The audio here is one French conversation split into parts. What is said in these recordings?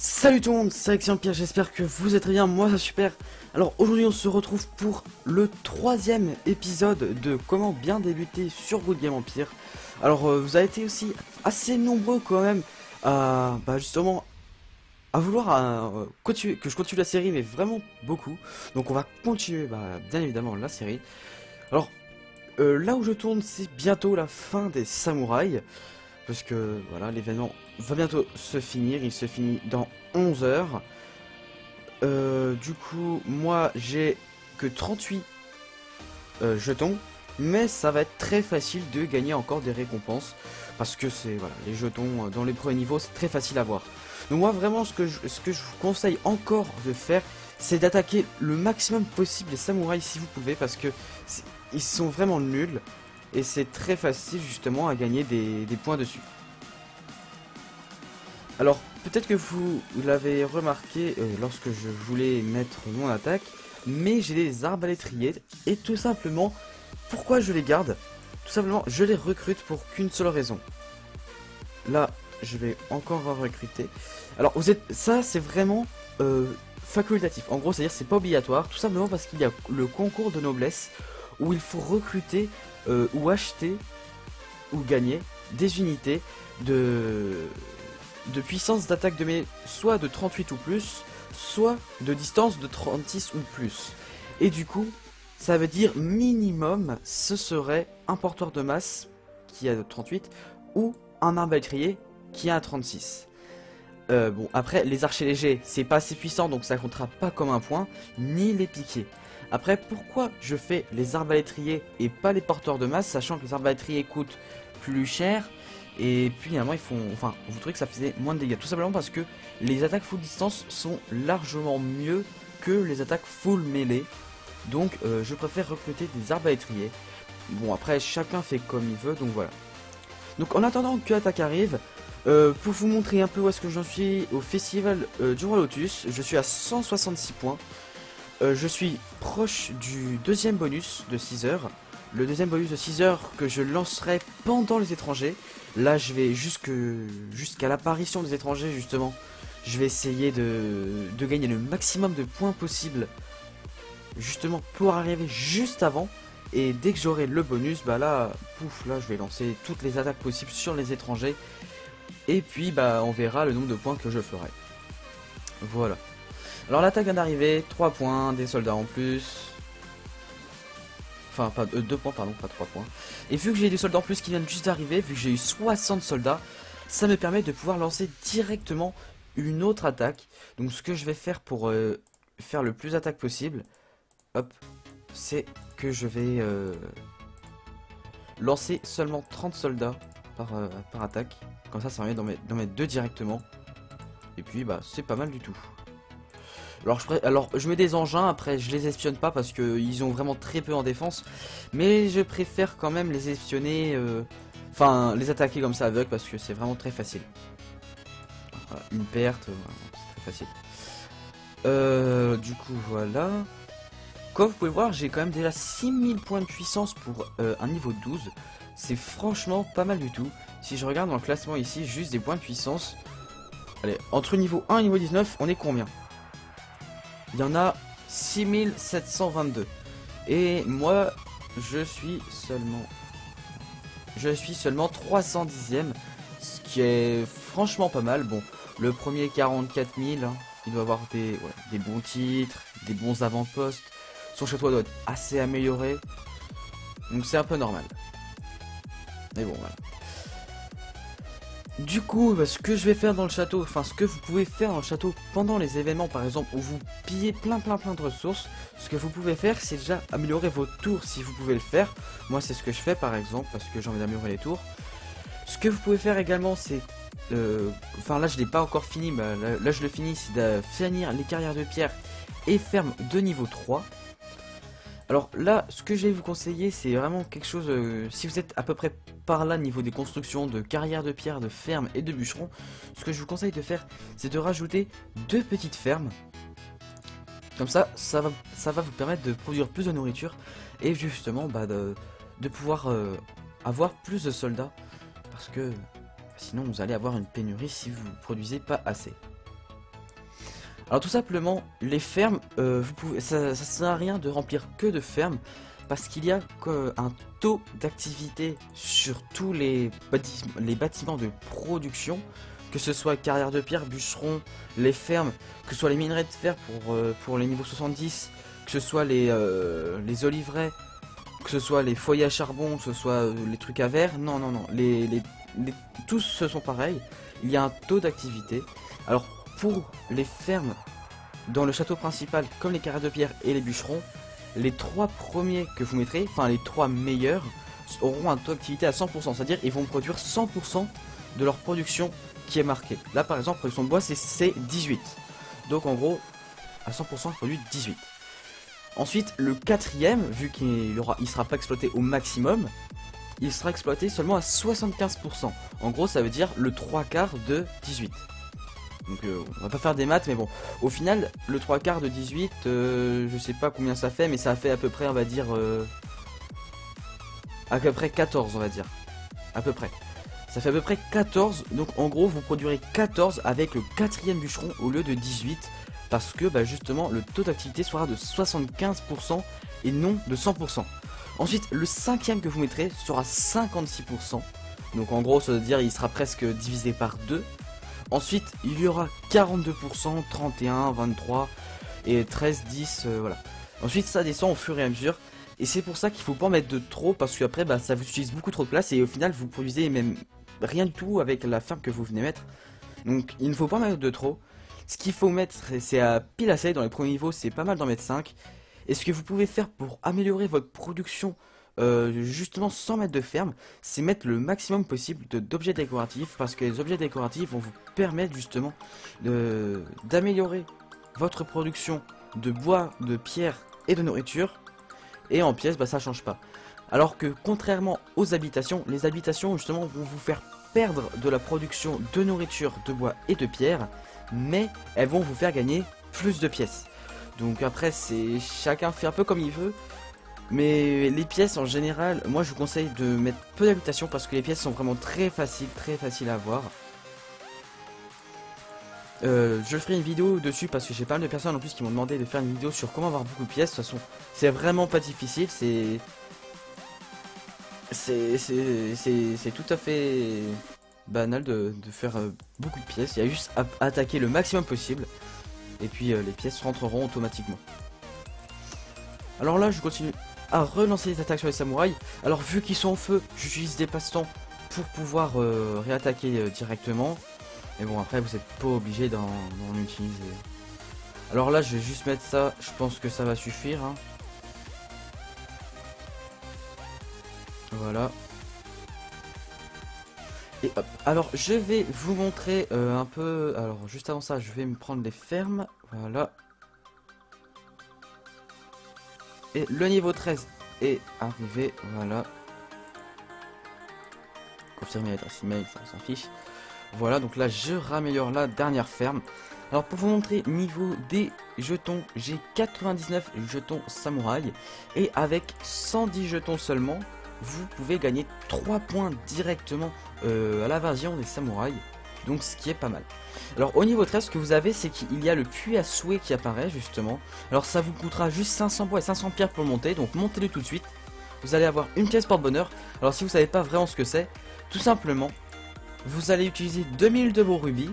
Salut tout le monde, c'est Alexandre Pierre, j'espère que vous êtes très bien, moi ça super. Alors aujourd'hui on se retrouve pour le troisième épisode de comment bien débuter sur Good Game Empire. Alors vous avez été aussi assez nombreux quand même à justement à vouloir que je continue la série, mais vraiment beaucoup. Donc on va continuer bien évidemment la série. Alors là où je tourne, c'est bientôt la fin des samouraïs. Parce que voilà, l'événement va bientôt se finir, il se finit dans 11 heures. Du coup, moi j'ai que 38 jetons, mais ça va être très facile de gagner encore des récompenses. Parce que c'est voilà, les jetons dans les premiers niveaux, c'est très facile à voir. Donc moi vraiment ce que je vous conseille encore de faire, c'est d'attaquer le maximum possible les samouraïs si vous pouvez, parce que ils sont vraiment nuls. Et c'est très facile justement à gagner des points dessus. Alors peut-être que vous l'avez remarqué lorsque je voulais mettre mon attaque, mais j'ai des arbalétriers et tout simplement pourquoi je les garde? Tout simplement je les recrute pour qu'une seule raison. Là je vais encore recruter. Alors ça c'est vraiment facultatif. En gros c'est-à-dire c'est pas obligatoire, tout simplement parce qu'il y a le concours de noblesse où il faut recruter ou acheter ou gagner des unités de puissance d'attaque de mêlée soit de 38 ou plus, soit de distance de 36 ou plus. Et du coup, ça veut dire minimum, ce serait un porteur de masse qui a 38 ou un arbalétrier qui a 36. Bon, après, les archers légers, c'est pas assez puissant, donc ça comptera pas comme un point, ni les piquets. Après, pourquoi je fais les arbalétriers et pas les porteurs de masse, sachant que les arbalétriers coûtent plus cher, et puis finalement ils font, enfin, vous trouvez que ça faisait moins de dégâts, tout simplement parce que les attaques full distance sont largement mieux que les attaques full mêlée, donc je préfère recruter des arbalétriers. Bon, après chacun fait comme il veut, donc voilà. Donc en attendant que l'attaque arrive, pour vous montrer un peu où est-ce que j'en suis au festival du Roi Lotus, je suis à 166 points. Je suis proche du deuxième bonus de 6 heures. Le deuxième bonus de 6 heures que je lancerai pendant les étrangers. Là je vais jusqu'à l'apparition des étrangers justement. Je vais essayer de gagner le maximum de points possible. Justement pour arriver juste avant. Et dès que j'aurai le bonus, là, pouf, là je vais lancer toutes les attaques possibles sur les étrangers. Et puis on verra le nombre de points que je ferai. Voilà. Alors l'attaque vient d'arriver, 3 points, des soldats en plus. Enfin, pas 2 points, pardon, pas 3 points. Et vu que j'ai des soldats en plus qui viennent juste d'arriver, vu que j'ai eu 60 soldats, ça me permet de pouvoir lancer directement une autre attaque. Donc ce que je vais faire pour faire le plus d'attaques possible, hop, c'est que je vais lancer seulement 30 soldats par attaque. Comme ça permet d'en mettre 2 directement. Et puis c'est pas mal du tout. Alors je mets des engins, après je les espionne pas parce qu'ils ont vraiment très peu en défense. Mais je préfère quand même les espionner, enfin les attaquer comme ça aveugle parce que c'est vraiment très facile. Voilà, une perte, c'est très facile. Du coup voilà. Comme vous pouvez voir, j'ai quand même déjà 6000 points de puissance pour un niveau 12. C'est franchement pas mal du tout. Si je regarde dans le classement ici, juste des points de puissance. Allez, entre niveau 1 et niveau 19, on est combien? Il y en a 6722. Et moi, je suis seulement 310ème. Ce qui est franchement pas mal. Bon, le premier 44 000. Hein, il doit avoir des bons titres, des bons avant-postes. Son château doit être assez amélioré. Donc c'est un peu normal. Mais bon, voilà. Du coup, ce que je vais faire dans le château, enfin ce que vous pouvez faire dans le château pendant les événements par exemple où vous pillez plein de ressources, ce que vous pouvez faire c'est déjà améliorer vos tours si vous pouvez le faire. Moi c'est ce que je fais par exemple parce que j'ai envie d'améliorer les tours. Ce que vous pouvez faire également c'est, enfin là je l'ai pas encore fini, là je le finis, c'est de finir les carrières de pierre et ferme de niveau 3. Alors là, ce que je vais vous conseiller, c'est vraiment quelque chose, si vous êtes à peu près par là niveau des constructions de carrières de pierre, de fermes et de bûcherons, ce que je vous conseille de faire, c'est de rajouter 2 petites fermes. Comme ça va vous permettre de produire plus de nourriture et justement de pouvoir avoir plus de soldats. Parce que sinon vous allez avoir une pénurie si vous ne produisez pas assez. Alors tout simplement, les fermes, ça sert à rien de remplir que de fermes, parce qu'il y a un taux d'activité sur tous les bâtiments de production, que ce soit carrière de pierre, bûcheron, les fermes, que ce soit les minerais de fer pour les niveaux 70, que ce soit les oliveraies, que ce soit les foyers à charbon, que ce soit les trucs à verre. Non, non, non, tous ce sont pareils. Il y a un taux d'activité. Alors pour les fermes dans le château principal, comme les carrières de pierre et les bûcherons, les 3 premiers que vous mettrez, enfin les 3 meilleurs, auront un taux d'activité à 100%, c'est-à-dire ils vont produire 100% de leur production qui est marquée. Là par exemple, production de bois c'est 18. Donc en gros, à 100% il produit 18. Ensuite, le 4ème, vu qu'il sera pas exploité au maximum, il sera exploité seulement à 75%. En gros, ça veut dire le 3/4 de 18. Donc on va pas faire des maths, mais bon, au final le 3/4 de 18, je sais pas combien ça fait, mais ça fait à peu près, on va dire à peu près 14, on va dire, à peu près, ça fait à peu près 14. Donc en gros vous produirez 14 avec le 4ème bûcheron au lieu de 18, parce que bah, justement le taux d'activité sera de 75% et non de 100%. Ensuite le 5ème que vous mettrez sera 56%, donc en gros ça veut dire il sera presque divisé par 2. Ensuite, il y aura 42%, 31, 23 et 13, 10, voilà. Ensuite, ça descend au fur et à mesure. Et c'est pour ça qu'il faut pas en mettre de trop, parce qu'après, bah, ça vous utilise beaucoup trop de place. Et au final, vous produisez même rien du tout avec la ferme que vous venez mettre. Donc, il ne faut pas en mettre de trop. Ce qu'il faut mettre, c'est à pile à sec. Dans les premiers niveaux, c'est pas mal d'en mettre 5. Et ce que vous pouvez faire pour améliorer votre production, justement sans mettre de ferme, c'est mettre le maximum possible d'objets décoratifs, parce que les objets décoratifs vont vous permettre justement d'améliorer votre production de bois, de pierre et de nourriture. Et en pièces, bah, ça change pas. Alors que contrairement aux habitations, les habitations justement vont vous faire perdre de la production de nourriture, de bois et de pierre, mais elles vont vous faire gagner plus de pièces. Donc après, c'est chacun fait un peu comme il veut. Mais les pièces en général, moi je vous conseille de mettre peu d'habitations, parce que les pièces sont vraiment très faciles à avoir. Je ferai une vidéo dessus, parce que j'ai pas mal de personnes en plus qui m'ont demandé de faire une vidéo sur comment avoir beaucoup de pièces. De toute façon, c'est vraiment pas difficile, c'est tout à fait banal de faire beaucoup de pièces. Il y a juste à attaquer le maximum possible, et puis les pièces rentreront automatiquement. Alors là, je continue à relancer les attaques sur les samouraïs. Alors vu qu'ils sont en feu, j'utilise des passe-temps pour pouvoir réattaquer directement. Mais bon, après vous n'êtes pas obligé d'en utiliser. Alors là, je vais juste mettre ça, je pense que ça va suffire, hein. Voilà. Et hop, alors je vais vous montrer un peu. Alors juste avant ça, je vais me prendre les fermes. Voilà. Et le niveau 13 est arrivé, voilà. Confirmer l'adresse email, ça on s'en fiche. Voilà, donc là je raméliore la dernière ferme. Alors pour vous montrer niveau des jetons, j'ai 99 jetons samouraï. Et avec 110 jetons seulement, vous pouvez gagner 3 points directement à l'invasion des samouraïs. Donc ce qui est pas mal. Alors au niveau 13, ce que vous avez, c'est qu'il y a le puits à souhait qui apparaît justement. Alors ça vous coûtera juste 500 bois et 500 pierres pour le monter, donc montez-le tout de suite. Vous allez avoir une pièce porte-bonheur. Alors si vous savez pas vraiment ce que c'est, tout simplement, vous allez utiliser 2000 de vos rubis,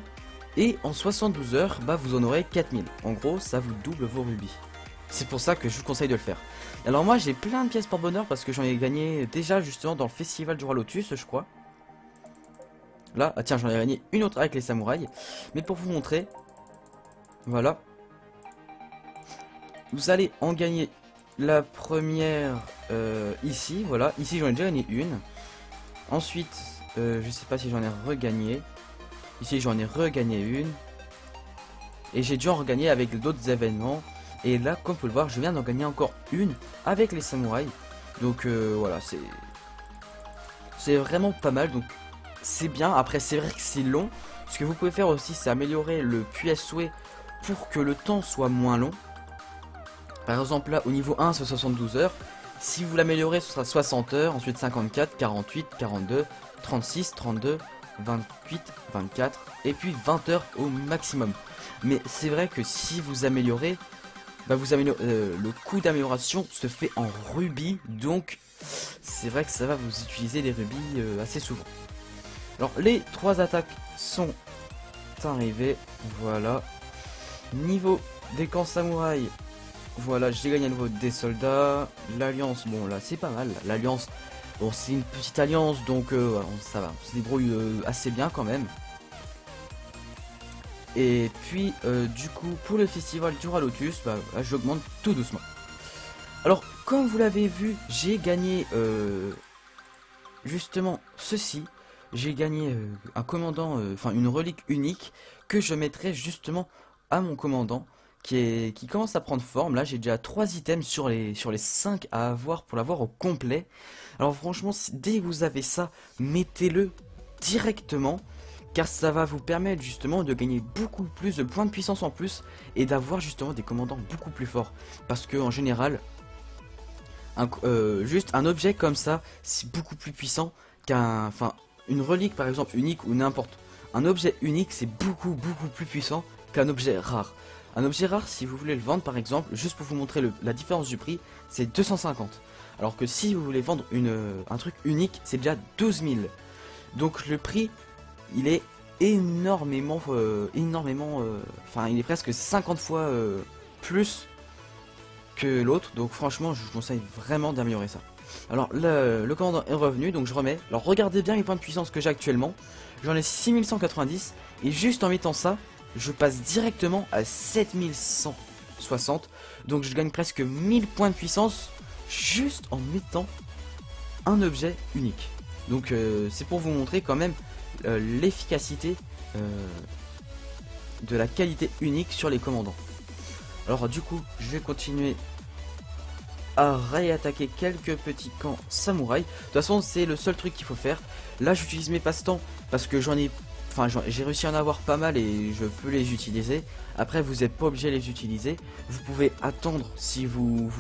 et en 72 heures, bah vous en aurez 4000. En gros, ça vous double vos rubis. C'est pour ça que je vous conseille de le faire. Alors moi j'ai plein de pièces porte-bonheur, parce que j'en ai gagné déjà justement dans le festival du roi Lotus, je crois. Là, ah tiens, j'en ai gagné une autre avec les samouraïs. Mais pour vous montrer, voilà. Vous allez en gagner la première ici, voilà. Ici, j'en ai déjà gagné une. Ensuite, je sais pas si j'en ai regagné. Ici, j'en ai regagné une. Et j'ai dû en regagner avec d'autres événements. Et là, comme vous pouvez le voir, je viens d'en gagner encore une avec les samouraïs. Donc voilà, c'est vraiment pas mal. Donc c'est bien. Après c'est vrai que c'est long. Ce que vous pouvez faire aussi, c'est améliorer le puits à souhait pour que le temps soit moins long. Par exemple là au niveau 1 c'est 72 heures. Si vous l'améliorez ce sera 60 heures. Ensuite 54, 48, 42, 36, 32, 28, 24 et puis 20 heures au maximum. Mais c'est vrai que si vous améliorez, bah le coût d'amélioration se fait en rubis, donc c'est vrai que ça va vous utiliser les rubis assez souvent. Alors les 3 attaques sont arrivées, voilà. Niveau des camps samouraïs, voilà, j'ai gagné à nouveau des soldats. L'alliance, bon là c'est pas mal, l'alliance, bon c'est une petite alliance, donc voilà, ça va, on se débrouille assez bien quand même. Et puis du coup pour le festival du Roi Lotus, bah là, j'augmente tout doucement. Alors comme vous l'avez vu, j'ai gagné justement ceci. J'ai gagné un commandant, enfin une relique unique que je mettrai justement à mon commandant qui commence à prendre forme. Là j'ai déjà 3 items sur les 5 à avoir pour l'avoir au complet. Alors franchement dès que vous avez ça, mettez-le directement, car ça va vous permettre justement de gagner beaucoup plus de points de puissance en plus et d'avoir justement des commandants beaucoup plus forts. Parce que en général, juste un objet comme ça, c'est beaucoup plus puissant qu'un, enfin une relique par exemple unique ou n'importe. Un objet unique c'est beaucoup plus puissant qu'un objet rare. Un objet rare, si vous voulez le vendre par exemple, juste pour vous montrer la différence du prix, c'est 250. Alors que si vous voulez vendre un truc unique, c'est déjà 12 000. Donc le prix, il est énormément, enfin il est presque 50 fois plus que l'autre. Donc franchement, je vous conseille vraiment d'améliorer ça. Alors le commandant est revenu, donc je remets. Alors regardez bien les points de puissance que j'ai actuellement. J'en ai 6190 et juste en mettant ça, je passe directement à 7160. Donc je gagne presque 1000 points de puissance juste en mettant un objet unique. Donc c'est pour vous montrer quand même l'efficacité de la qualité unique sur les commandants. Alors du coup, je vais continuer à réattaquer quelques petits camps samouraïs. De toute façon, c'est le seul truc qu'il faut faire. Là, j'utilise mes passe-temps parce que j'ai réussi à en avoir pas mal et je peux les utiliser. Après, vous n'êtes pas obligé de les utiliser. Vous pouvez attendre si vous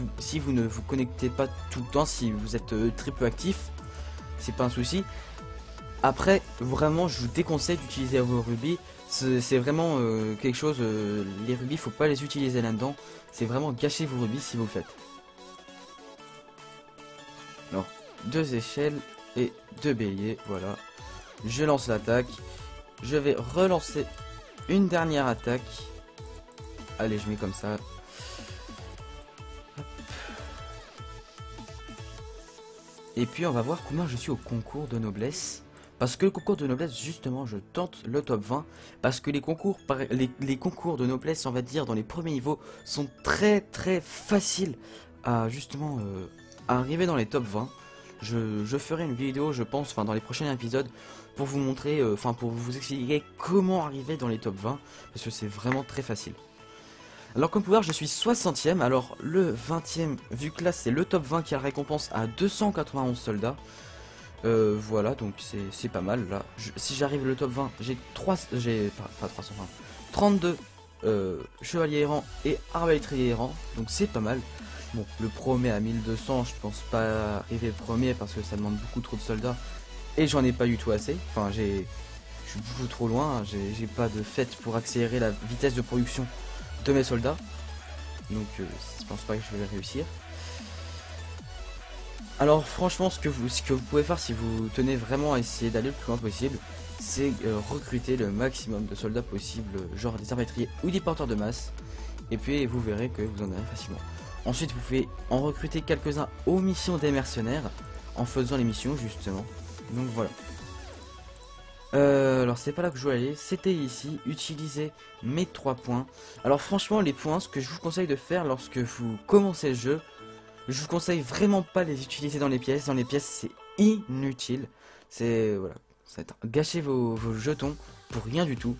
ne vous connectez pas tout le temps, si vous êtes très peu actif. C'est pas un souci. Après, vraiment, je vous déconseille d'utiliser vos rubis. C'est vraiment quelque chose. Les rubis, faut pas les utiliser là-dedans. C'est vraiment gâcher vos rubis si vous le faites. Alors, 2 échelles et 2 béliers, voilà. Je lance l'attaque. Je vais relancer une dernière attaque. Allez, je mets comme ça. Hop. Et puis on va voir combien je suis au concours de noblesse. Parce que le concours de noblesse, justement, je tente le top 20. Parce que les concours de noblesse, on va dire, dans les premiers niveaux, sont très faciles à justement arriver dans les top 20. Je ferai une vidéo, je pense, enfin dans les prochains épisodes, pour vous montrer, enfin pour vous expliquer comment arriver dans les top 20, parce que c'est vraiment très facile. Alors comme pouvoir, je suis 60e, alors le 20e, vu que là c'est le top 20 qui a la récompense à 291 soldats, voilà, donc c'est pas mal, là, si j'arrive le top 20, j'ai 32 chevaliers errants et arbalétriers errants, donc c'est pas mal. Bon, le premier à 1200, je pense pas arriver premier parce que ça demande beaucoup trop de soldats et j'en ai pas du tout assez. Enfin, je suis beaucoup trop loin, j'ai pas de fait pour accélérer la vitesse de production de mes soldats. Donc, je pense pas que je vais réussir. Alors, franchement, ce que vous pouvez faire si vous tenez vraiment à essayer d'aller le plus loin possible, c'est recruter le maximum de soldats possible, genre des arbalétriers ou des porteurs de masse. Et puis, vous verrez que vous en avez facilement. Ensuite, vous pouvez en recruter quelques-uns aux missions des mercenaires, en faisant les missions, justement. Donc, voilà. Alors, c'est pas là que je voulais aller, c'était ici, utiliser mes 3 points. Alors, franchement, les points, ce que je vous conseille de faire lorsque vous commencez le jeu, je vous conseille vraiment pas les utiliser dans les pièces. Dans les pièces, c'est inutile. C'est, voilà, gâcher vos jetons pour rien du tout.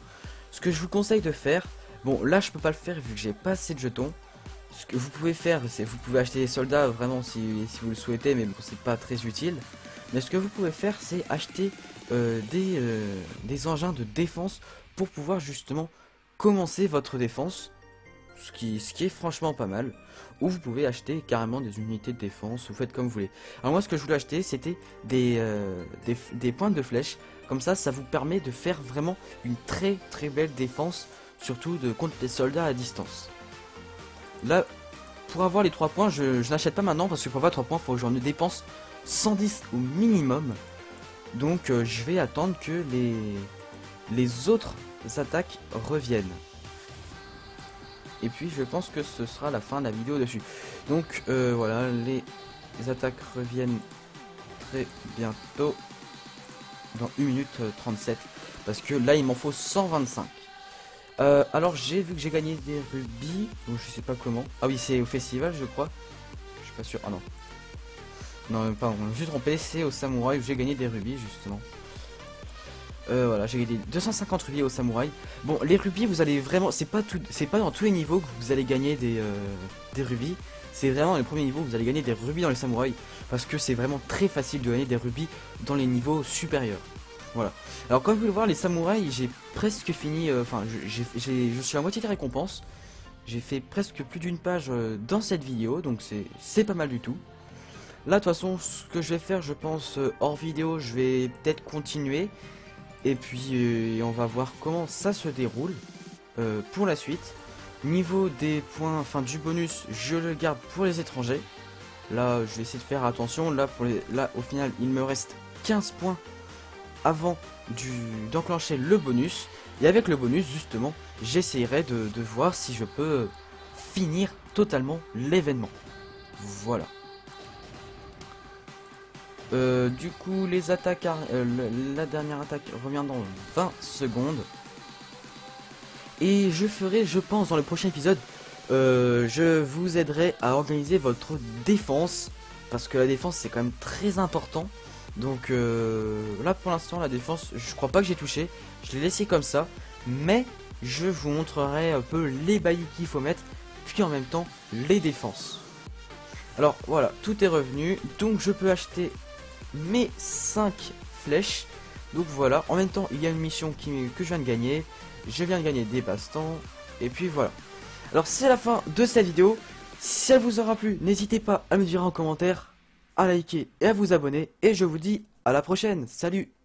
Ce que je vous conseille de faire, bon, là, je peux pas le faire vu que j'ai pas assez de jetons. Ce que vous pouvez faire, c'est vous pouvez acheter des soldats vraiment si vous le souhaitez, mais bon, c'est pas très utile. Mais ce que vous pouvez faire, c'est acheter des engins de défense pour pouvoir justement commencer votre défense. ce qui est franchement pas mal. Ou vous pouvez acheter carrément des unités de défense, vous faites comme vous voulez. Alors moi ce que je voulais acheter c'était des pointes de flèche. Comme ça vous permet de faire vraiment une très belle défense, surtout contre les soldats à distance. Là, pour avoir les 3 points, je n'achète pas maintenant parce que pour avoir 3 points, il faut que j'en dépense 110 au minimum. Donc je vais attendre que les autres attaques reviennent. Et puis je pense que ce sera la fin de la vidéo dessus. Donc voilà, les attaques reviennent très bientôt. Dans 1 minute 37. Parce que là il m'en faut 125. Alors j'ai vu que j'ai gagné des rubis. Donc je sais pas comment. Ah oui, c'est au festival je crois. Je suis pas sûr. Ah non. Non, pardon, je me suis trompé, c'est au samouraï où j'ai gagné des rubis justement. Voilà, j'ai gagné 250 rubis au samouraï. Bon, les rubis, vous allez vraiment, c'est pas dans tous les niveaux que vous allez gagner des rubis. C'est vraiment dans les premiers niveaux que vous allez gagner des rubis dans les samouraïs, parce que c'est vraiment très facile de gagner des rubis dans les niveaux supérieurs. Voilà. Alors comme vous pouvez le voir, les samouraïs, j'ai presque fini. Enfin, je suis à moitié des récompenses. J'ai fait presque plus d'une page dans cette vidéo, donc c'est pas mal du tout. Là, de toute façon, ce que je vais faire, je pense, hors vidéo, je vais peut-être continuer. Et puis, on va voir comment ça se déroule pour la suite. Niveau des points, enfin du bonus, je le garde pour les étrangers. Là, je vais essayer de faire attention. Là, au final, il me reste 15 points avant d'enclencher le bonus. Et avec le bonus, justement, j'essaierai de voir si je peux finir totalement l'événement. Voilà. Du coup les attaques la dernière attaque revient dans 20 secondes. Et je ferai, je pense, dans le prochain épisode, je vous aiderai à organiser votre défense, parce que la défense c'est quand même très important. Donc là pour l'instant la défense, je crois pas que j'ai touché, je l'ai laissé comme ça. Mais je vous montrerai un peu les baillis qu'il faut mettre, puis en même temps les défenses. Alors voilà, tout est revenu, donc je peux acheter mes 5 flèches. Donc voilà, en même temps il y a une mission que je viens de gagner. Je viens de gagner des passe-temps. Et puis voilà. Alors c'est la fin de cette vidéo. Si elle vous aura plu, n'hésitez pas à me dire en commentaire, à liker et à vous abonner. Et je vous dis à la prochaine. Salut!